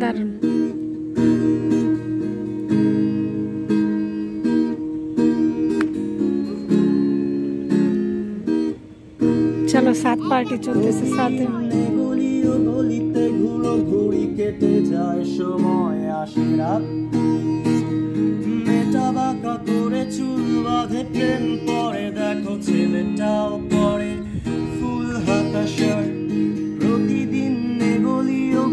দারুণ। চলো সাত পার্টি চলতেছে সাথে। গলিতে ঘুরো ঘুরি কেটে যায় সময় আসে রাত। মেয়েটা বাঁকা করে চুল বাঁধে প্রেম পরে দেখো ছেলেটাও পরে ফুল হাতা শার্ট। প্রতিদিন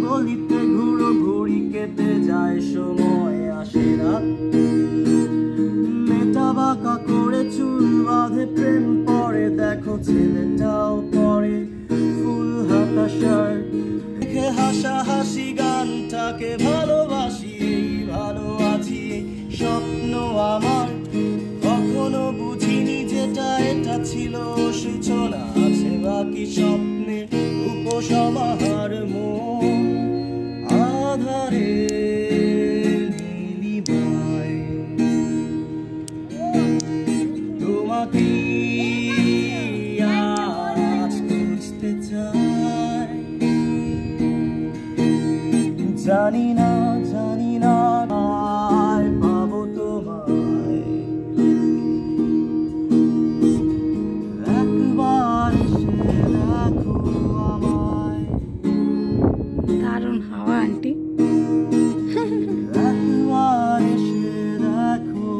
গলিতে ঘুরো ঘুরি কেটে যায় সময় আসে রাত। মেয়েটা বাঁকা করে চুল বাঁধে প্রেম পরে দেখো ছেলেটাও পরে ফুল হাতা শার্ট। দেখে হাসাহাসি গানটাকে ভালোবাসি, ভালো আছি স্বপ্ন আমার। কখনো বুঝিনি যেটা এটা ছিল সূচনা, আছে বাকি স্বপ্নে উপসমাহার। মন আধারে নীলিমায় তোমাকে